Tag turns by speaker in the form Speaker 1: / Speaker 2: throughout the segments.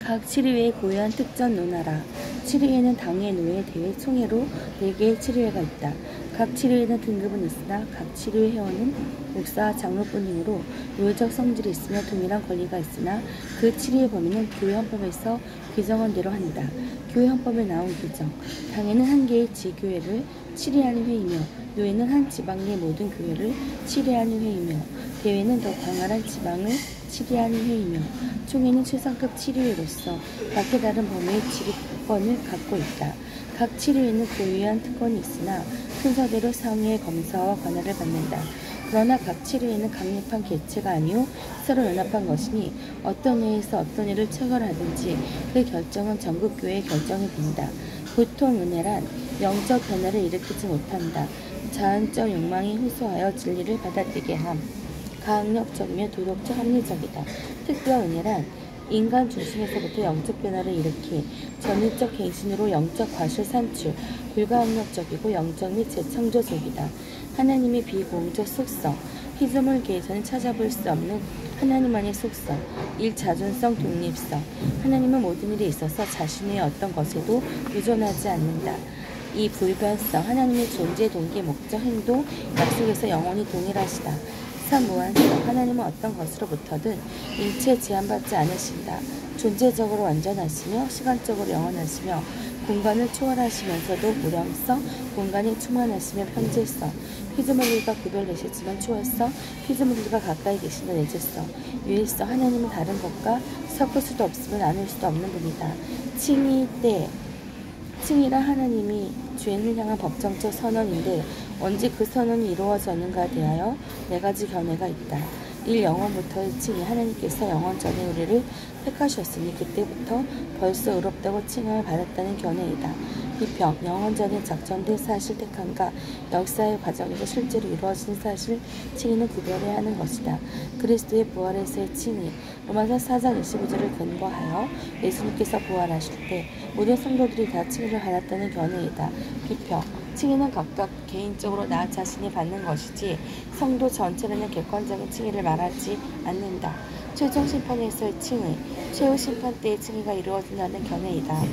Speaker 1: 각 치료회의 고유한 특전 논하라. 치료회는 당회, 노회, 대회, 총회로 4개의 치료회가 있다. 각 치료회는 등급은 있으나 각 치료회 회원은 목사와 장로뿐이므로 노회적 성질이 있으며 동일한 권리가 있으나 그 치료회 범위는 교회 헌법에서 규정한 대로 한다. 교회 헌법에 나온 규정. 당회는 한 개의 지교회를 치례하는 회의며 노회는 한 지방 내 모든 교회를 치례하는 회의며 대회는 더 광활한 지방을 치례하는 회의며 총회는 최상급 치료회로서 각기 다른 범위의 지휘권을 갖고 있다. 각 치료회는 고유한 특권이 있으나 순서대로 상위의 검사와 관할을 받는다. 그러나 각 치료회는 강력한 개체가 아니오 서로 연합한 것이니 어떤 회에서 어떤 일을 처결하든지 그 결정은 전국교회의 결정이 된다. 보통 은혜란 영적 변화를 일으키지 못한다. 자연적 욕망이 호소하여 진리를 받아들이게 함. 강력적이며 도덕적 합리적이다. 특별 은혜란 인간 중심에서부터 영적 변화를 일으키 전위적 갱신으로 영적 과실 산출, 불가항력적이고 영적 및 재창조적이다. 하나님의 비공적 속성, 피조물계에서는 찾아볼 수 없는 하나님만의 속성, 일자존성 독립성. 하나님은 모든 일에 있어서 자신의 어떤 것에도 의존하지 않는다. 이 불변성, 하나님의 존재, 동기, 목적, 행동, 약속에서 영원히 동일하시다. 무한성, 하나님은 어떤 것으로부터든 일체 제한받지 않으신다. 존재적으로 완전하시며 시간적으로 영원하시며 공간을 초월하시면서도 무량성, 공간이 충만하시며 편재성, 피조물들과 구별되시지만 초월성, 피조물들과 가까이 계시며 내재성, 유일성. 하나님은 다른 것과 섞을 수도 없으면 나눌 수도 없는 분이다. 칭의 때, 칭의란 하나님이 죄인을 향한 법정적 선언인데 언제 그 선언이 이루어졌는가에 대하여 4가지 견해가 있다. 1. 영원부터의 칭의. 하나님께서 영원 전에 우리를 택하셨으니 그때부터 벌써 의롭다고 칭함을 받았다는 견해이다. 비평. 영원 전에 작전된 사실 택함과 역사의 과정에서 실제로 이루어진 사실 칭의는 구별해야 하는 것이다. 그리스도의 부활에서의 칭의. 로마서 4장 25절을 근거하여 예수님께서 부활하실 때 모든 성도들이 다 칭의를 받았다는 견해이다. 비평. 칭의는 각각 개인적으로 나 자신이 받는 것이지 성도 전체라는 객관적인 칭의를 말하지 않는다. 최종 심판에서의 칭의, 최후 심판 때의 칭의가 이루어진다는 견해이다.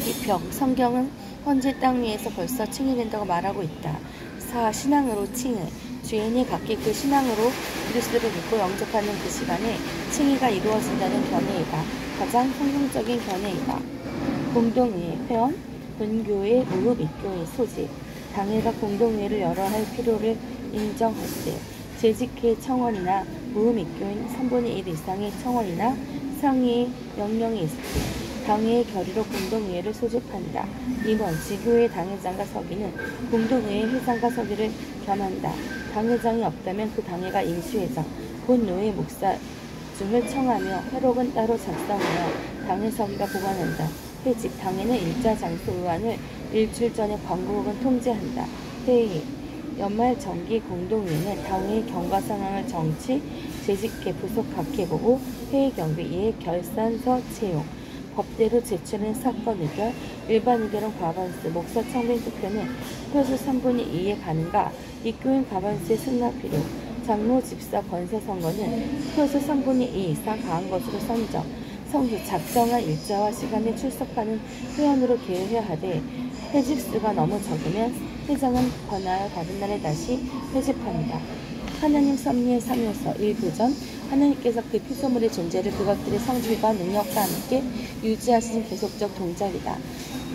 Speaker 1: 비평. 성경은 현재 땅 위에서 벌써 칭의된다고 말하고 있다. 4. 신앙으로 칭의. 죄인이 각기 그 신앙으로 그리스도를 믿고 영접하는 그 시간에 칭의가 이루어진다는 견해이다. 가장 성경적인 견해이다. 공동의회, 회원, 본교회, 무릎 입교회, 소집. 당회가 공동회를 열어 할 필요를 인정할 때 재직회 청원이나 무릎 입교인 3분의 1 이상의 청원이나 상위의 명령이 있을 때 당회의 결의로 공동회를 소집한다. 2번 지교회 당회장과 서기는 공동회의 회장과 서기를 겸한다. 당회장이 없다면 그 당회가 임시회장, 본노회 목사 중을 청하며 회록은 따로 작성하여 당회 서기가 보관한다. 회직. 당회는 일자 장소 의안을 일주일 전에 광고 혹은 통지한다. 회의. 연말 정기 공동회의는 당회의 경과 상황을 정치, 재직회, 부속 각회 보고 회의 경비, 이해 결산서 채용, 법대로 제출한 사건 의결, 일반 의결은 과반수, 목사 청빙 투표는 표수 3분의 2의 반가, 입교인 과반수의 승낙 필요, 장로 집사 권세 선거는 표수 3분의 2 이상 강한 것으로 선정, 성수 작정한 일자와 시간에 출석하는 회원으로 계획해야 하되 회집수가 너무 적으면 회장은 권하여 다른 날에 다시 회집합니다. 하나님 섭리의 3요소 1부전. 하나님께서 그 피조물의 존재를 그것들의 성질과 능력과 함께 유지하시는 계속적 동작이다.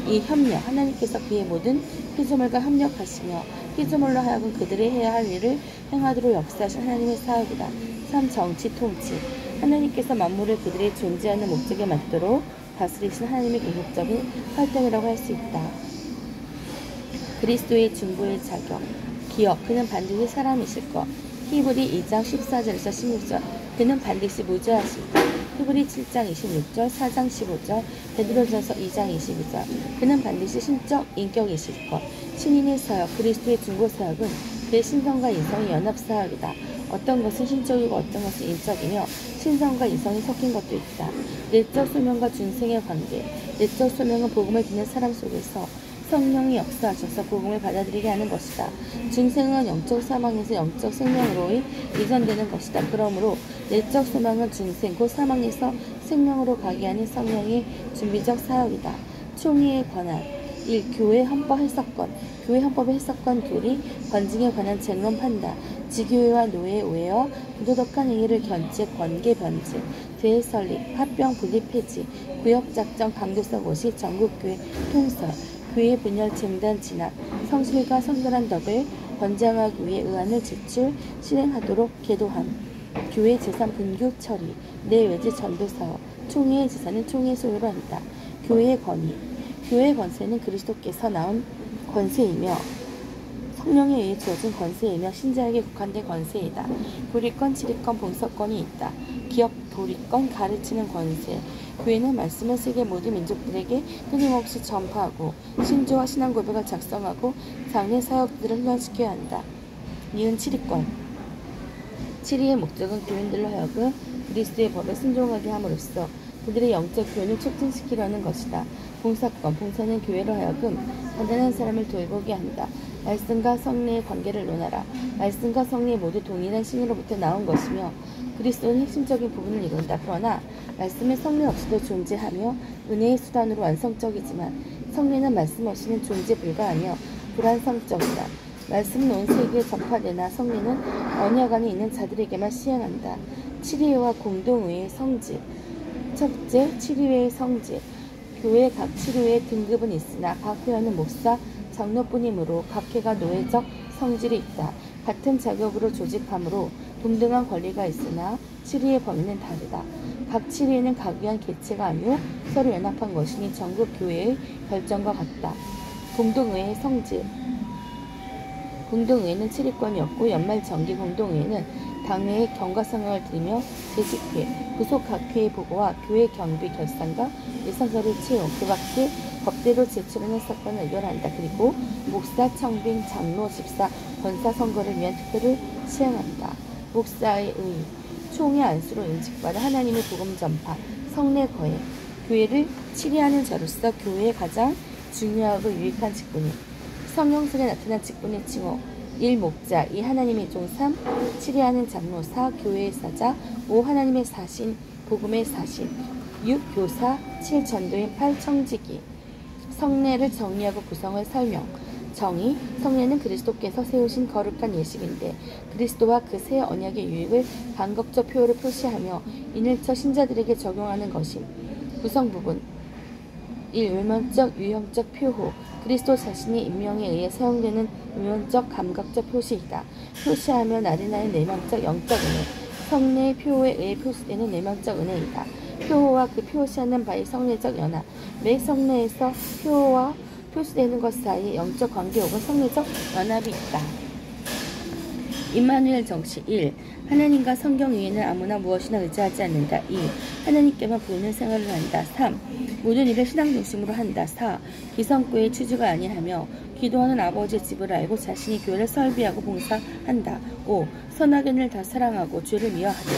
Speaker 1: 2. 협력. 하나님께서 그의 모든 피조물과 협력하시며 피조물로 하여금 그들이 해야 할 일을 행하도록 역사하신 하나님의 사역이다. 3. 정치 통치. 하나님께서 만물을 그들의 존재하는 목적에 맞도록 다스리신 하나님의 계속적인 활동이라고 할 수 있다. 그리스도의 중보의 자격. 기억. 그는 반드시 사람이실 것. 히브리 2장 14절에서 16절. 그는 반드시 무죄하실 것. 히브리 7장 26절, 4장 15절, 베드로전서 2장 22절. 그는 반드시 신적 인격이실 것. 신인의 사역. 그리스도의 중보 사역은 그의 신성과 인성의 연합 사역이다. 어떤 것은 신적이고 어떤 것은 인적이며 신성과 인성이 섞인 것도 있다. 내적 소명과 중생의 관계. 내적 소명은 복음을 듣는 사람 속에서 성령이 역사하셔서 복음을 받아들이게 하는 것이다. 중생은 영적 사망에서 영적 생명으로 이전되는 것이다. 그러므로 내적 소망은 중생 곧 사망에서 생명으로 가게 하는 성령의 준비적 사역이다. 총의의 권한 1. 교회 헌법 해석권. 교회 헌법의 해석권 교리, 권징에 관한 쟁론 판다. 지교회와 노예 오해와 부도덕한 행위를 견제, 권계 변질, 대회 설립, 합병 분립 폐지, 구역작전 강도성 고시, 전국교회 통설, 교회 분열 중단 진압, 성실과 성결한 덕을 권장하기 위해 의안을 제출, 실행하도록 계도함. 교회 재산 분교 처리, 내외지 전도 사업, 총회의 재산은 총회 소유로 한다. 교회의 권위. 교회의 권세는 그리스도께서 낳은 권세이며 성령에 의해 주어진 권세이며 신자에게 국한된 권세이다. 교리권, 지리권, 봉사권이 있다. 기업, 도리권, 가르치는 권세. 교회는 말씀을 세계 모든 민족들에게 끊임없이 전파하고 신조와 신앙 고백을 작성하고 장례 사역들을 훈련시켜야 한다. 이은 치리권. 치리의 목적은 교인들로 하여금 그리스도의 법에 순종하게 함으로써 그들의 영적 교훈을 촉진시키려는 것이다. 봉사권. 봉사는 교회로 하여금 가난한 사람을 돌보게 한다. 말씀과 성례의 관계를 논하라. 말씀과 성례 모두 동일한 신으로부터 나온 것이며 그리스도는 핵심적인 부분을 이룬다. 그러나 말씀의 성례 없이도 존재하며 은혜의 수단으로 완성적이지만 성례는 말씀 없이는 존재 불가하며 불완성적이다. 말씀은 온 세계에 전파되나 성례는 언약 안에 있는 자들에게만 시행한다. 치리회와 공동의의 성질. 첫째, 치리회의 성질. 교회 각 치리회의 등급은 있으나 각 회원은 목사, 장로뿐이므로 각 회가 노예적 성질이 있다. 같은 자격으로 조직하므로 동등한 권리가 있으나 치리의 범위는 다르다. 각 치리회는 각 위한 개체가 아니오 서로 연합한 것이니 전국 교회의 결정과 같다. 공동의의 성질. 공동의회는 치리권이 없고 연말 정기 공동의회는 당회의 경과상각을 들이며 재직회, 부속 각회의 보고와 교회 경비 결산과 예산서를 채용, 그 밖에 법대로 제출하는 사건을 의결한다. 그리고 목사, 청빙, 장로, 집사, 권사 선거를 위한 투표를 시행한다. 목사의 의, 총회 안수로 인직받아 하나님의 복음 전파, 성례 거행, 교회를 치리하는 자로서 교회의 가장 중요하고 유익한 직분이 성령 속에 나타난 직분의 칭호 1. 목자 2. 하나님의 종 3. 치리하는 장로 4. 교회의 사자 5. 하나님의 사신, 복음의 사신 6. 교사 7. 전도인 8. 청지기. 성례를 정의하고 구성을 설명. 정의, 성례는 그리스도께서 세우신 거룩한 예식인데 그리스도와 그 새 언약의 유익을 반격적 표효를 표시하며 인일처 신자들에게 적용하는 것임. 구성 부분 1. 외면적, 유형적 표호. 그리스도 자신이 임명에 의해 사용되는 외면적, 감각적 표시이다. 표시하면 아리나의 내면적, 영적 은혜. 성례의 표호에 의해 표시되는 내면적 은혜이다. 표호와 그 표시하는 바의 성례적 연합. 매 성례에서 표호와 표시되는 것 사이에 영적 관계 혹은 성례적 연합이 있다. 임마누엘 정치 1. 하나님과 성경 위에는 아무나 무엇이나 의지하지 않는다. 2. 하나님께만 보이는 생활을 한다. 3. 모든 일을 신앙 중심으로 한다. 4. 기성교의 취지가 아니하며 기도하는 아버지의 집을 알고 자신이 교회를 설비하고 봉사한다. 5. 선악인을 다 사랑하고 죄를 미워하되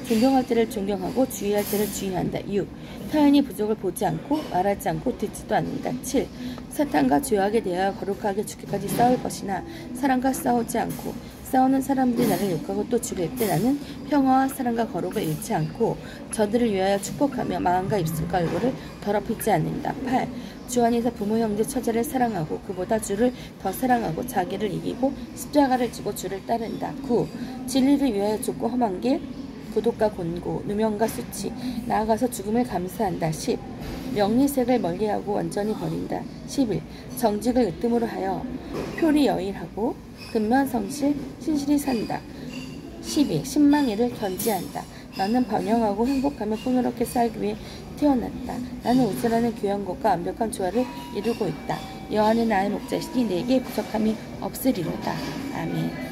Speaker 1: 존경할 때를 존경하고 주의할 때를 주의한다. 6. 타인이 부족을 보지 않고 말하지 않고 듣지도 않는다. 7. 사탄과 죄악에 대하여 거룩하게 죽기까지 싸울 것이나 사랑과 싸우지 않고 싸우는 사람들이 나를 욕하고 또 죽일 때 나는 평화와 사랑과 거룩을 잃지 않고 저들을 위하여 축복하며 마음과 입술과 얼굴을 더럽히지 않는다. 8. 주 안에서 부모 형제 처자를 사랑하고 그보다 주를 더 사랑하고 자기를 이기고 십자가를 지고 주를 따른다. 9. 진리를 위하여 좁고 험한 길 구독과 곤고, 누명과 수치, 나아가서 죽음을 감수한다. 10. 명리색을 멀리하고 완전히 버린다. 11. 정직을 으뜸으로 하여 표리 여일하고 근면성실, 신실히 산다. 12. 신망이를 견지한다. 나는 번영하고 행복하며 풍요롭게 살기 위해 태어났다. 나는 우선하는 교양곡과 완벽한 조화를 이루고 있다. 여호와는 나의 목자시니 내게 부족함이 없으리로다. 아멘.